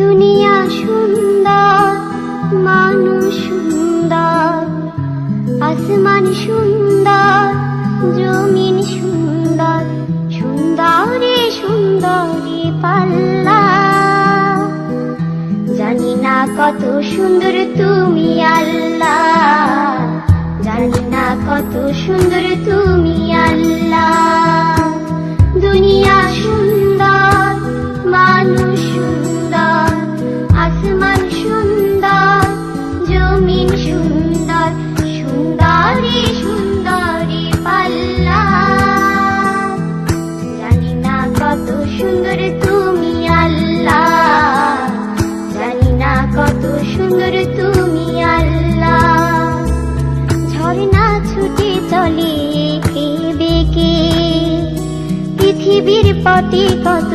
দুনিয়া সুন্দর, মানুষ সুন্দর, আসমান সুন্দর, জমিন সুন্দর, সুন্দরী সুন্দরী পাল্লা। জানি না কত সুন্দর তুমি আল্লাহ, জানি না কত সুন্দর তুমি আল্লাহ। দুনিয়া সুন্দর, মানুষ সুন্দর, আসমান সুন্দর, জমিন সুন্দর, সুন্দরী সুন্দরী পাল্লা। জানি না কত সুন্দর তুমি আল্লাহ, জানি না কত সুন্দর তুমি আল্লাহ। ঝর্ণা ছুটে চলে এঁকে বেঁকে, পৃথিবীর পথে কত